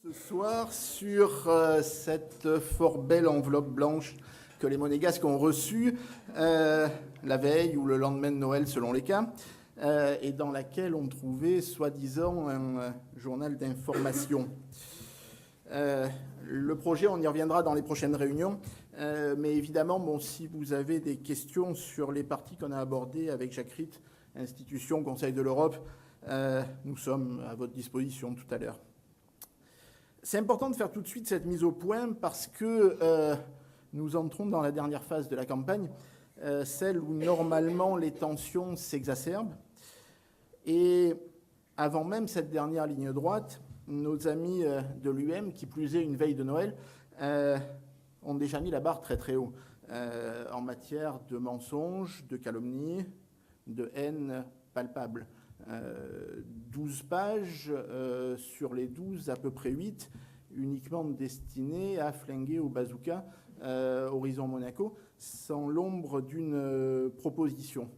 Ce soir sur cette fort belle enveloppe blanche que les monégasques ont reçue la veille ou le lendemain de Noël selon les cas, et dans laquelle on trouvait soi-disant un journal d'information. Le projet, on y reviendra dans les prochaines réunions, mais évidemment, bon, si vous avez des questions sur les parties qu'on a abordées avec Jacques Ritt, institution, Conseil de l'Europe, nous sommes à votre disposition tout à l'heure. C'est important de faire tout de suite cette mise au point parce que nous entrons dans la dernière phase de la campagne, celle où normalement les tensions s'exacerbent. Et avant même cette dernière ligne droite, nos amis de l'UM, qui plus est une veille de Noël, ont déjà mis la barre très très haut en matière de mensonges, de calomnies, de haine palpable. 12 pages, sur les 12, à peu près 8, uniquement destinées à flinguer au bazooka Horizon Monaco, sans l'ombre d'une proposition.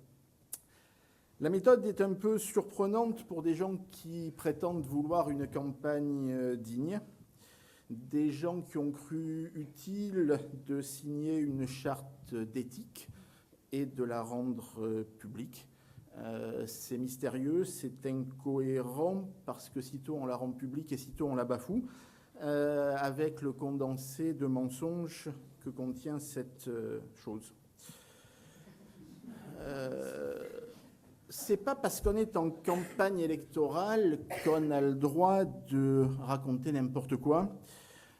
La méthode est un peu surprenante pour des gens qui prétendent vouloir une campagne digne, des gens qui ont cru utile de signer une charte d'éthique et de la rendre publique. C'est mystérieux, c'est incohérent, parce que sitôt on la rend publique et sitôt on la bafoue, avec le condensé de mensonges que contient cette chose. C'est pas parce qu'on est en campagne électorale qu'on a le droit de raconter n'importe quoi,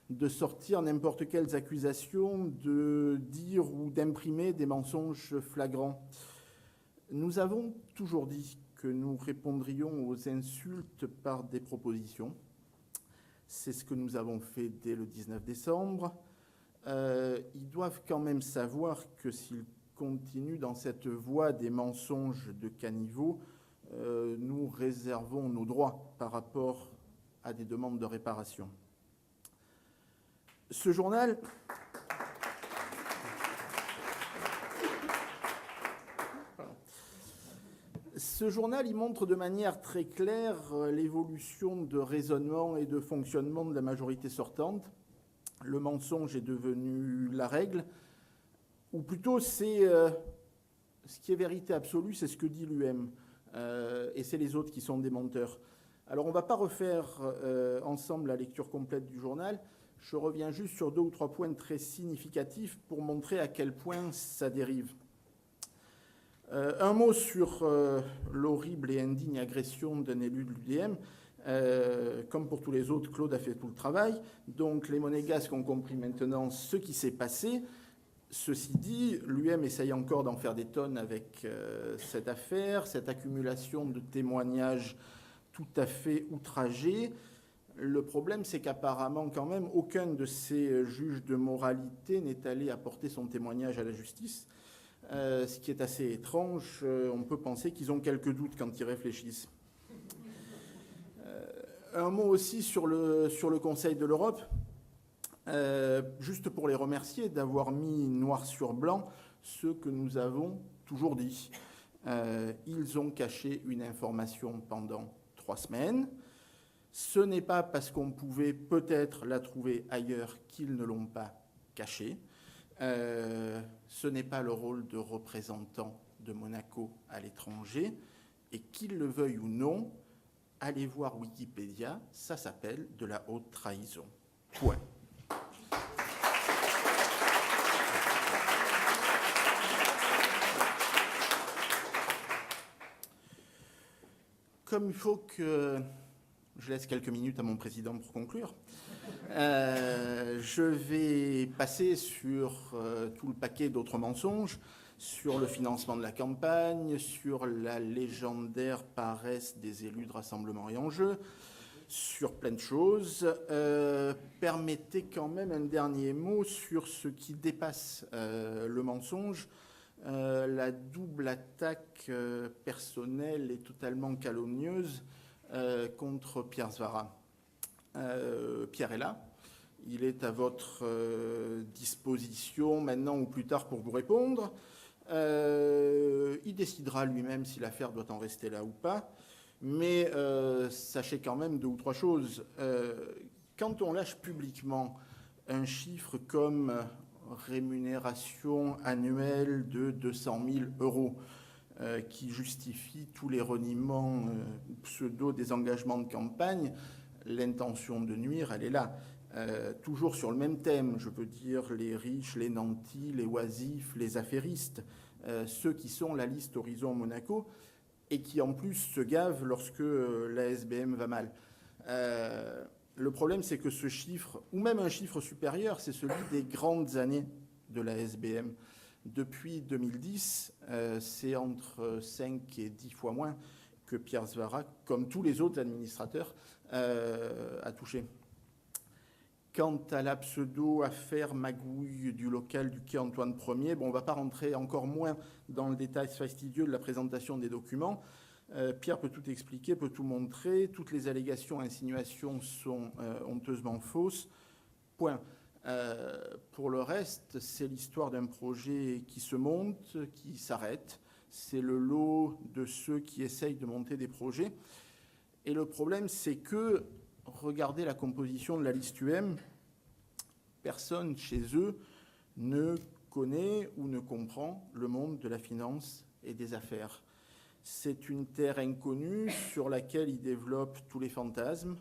de sortir n'importe quelles accusations, de dire ou d'imprimer des mensonges flagrants. Nous avons toujours dit que nous répondrions aux insultes par des propositions. C'est ce que nous avons fait dès le 19 décembre. Ils doivent quand même savoir que s'ils continuent dans cette voie des mensonges de caniveau, nous réservons nos droits par rapport à des demandes de réparation. Ce journal... Ce journal, il montre de manière très claire l'évolution de raisonnement et de fonctionnement de la majorité sortante. Le mensonge est devenu la règle, ou plutôt c'est ce qui est vérité absolue, c'est ce que dit l'UM, et c'est les autres qui sont des menteurs. Alors on ne va pas refaire ensemble la lecture complète du journal, je reviens juste sur 2 ou 3 points très significatifs pour montrer à quel point ça dérive. Un mot sur l'horrible et indigne agression d'un élu de l'UDM. Comme pour tous les autres, Claude a fait tout le travail. Donc les monégasques ont compris maintenant ce qui s'est passé. Ceci dit, l'UM essaye encore d'en faire des tonnes avec cette affaire, cette accumulation de témoignages tout à fait outragés. Le problème, c'est qu'apparemment, quand même, aucun de ces juges de moralité n'est allé apporter son témoignage à la justice. Ce qui est assez étrange, on peut penser qu'ils ont quelques doutes quand ils réfléchissent. Un mot aussi sur le Conseil de l'Europe, juste pour les remercier d'avoir mis noir sur blanc ce que nous avons toujours dit. Ils ont caché une information pendant 3 semaines. Ce n'est pas parce qu'on pouvait peut-être la trouver ailleurs qu'ils ne l'ont pas cachée. Ce n'est pas le rôle de représentant de Monaco à l'étranger, et qu'ils le veuillent ou non, allez voir Wikipédia, ça s'appelle de la haute trahison. Point. Comme il faut que je laisse quelques minutes à mon président pour conclure, je vais passer sur tout le paquet d'autres mensonges, sur le financement de la campagne, sur la légendaire paresse des élus de Rassemblement et Enjeu, sur plein de choses. Permettez quand même un dernier mot sur ce qui dépasse le mensonge, la double attaque personnelle et totalement calomnieuse contre Pierre Svara. Pierre est là, il est à votre disposition maintenant ou plus tard pour vous répondre. Il décidera lui-même si l'affaire doit en rester là ou pas, mais sachez quand même 2 ou 3 choses. quand on lâche publiquement un chiffre comme rémunération annuelle de 200 000 euros, qui justifie tous les reniements pseudo des engagements de campagne, l'intention de nuire, elle est là. Toujours sur le même thème, je veux dire les riches, les nantis, les oisifs, les affairistes, ceux qui sont la liste Horizon Monaco et qui en plus se gavent lorsque la SBM va mal. Le problème, c'est que ce chiffre, ou même un chiffre supérieur, c'est celui des grandes années de la SBM. Depuis 2010, c'est entre 5 et 10 fois moins que Pierre Svara, comme tous les autres administrateurs, a touché. Quant à la pseudo-affaire magouille du local du quai Antoine Ier, bon, on ne va pas rentrer encore moins dans le détail fastidieux de la présentation des documents. Pierre peut tout expliquer, peut tout montrer. Toutes les allégations, insinuations sont honteusement fausses. Point. Pour le reste, c'est l'histoire d'un projet qui se monte, qui s'arrête. C'est le lot de ceux qui essayent de monter des projets. Et le problème, c'est que, regardez la composition de la liste UM, personne chez eux ne connaît ou ne comprend le monde de la finance et des affaires. C'est une terre inconnue sur laquelle ils développent tous les fantasmes,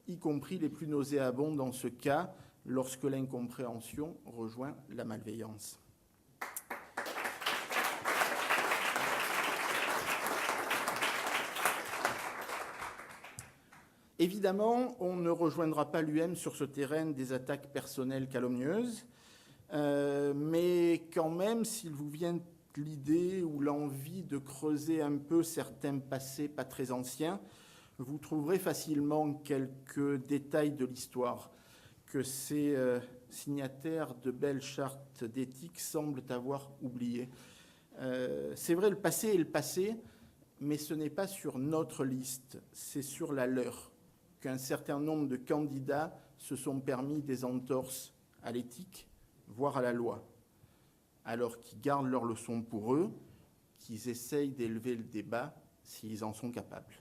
y compris les plus nauséabonds dans ce cas, lorsque l'incompréhension rejoint la malveillance. Évidemment, on ne rejoindra pas l'UM sur ce terrain des attaques personnelles calomnieuses, mais quand même, s'il vous vient l'idée ou l'envie de creuser un peu certains passés pas très anciens, vous trouverez facilement quelques détails de l'histoire que ces signataires de belles chartes d'éthique semblent avoir oubliées. C'est vrai, le passé est le passé, mais ce n'est pas sur notre liste, c'est sur la leur qu'un certain nombre de candidats se sont permis des entorses à l'éthique, voire à la loi, alors qu'ils gardent leurs leçons pour eux, qu'ils essayent d'élever le débat s'ils en sont capables.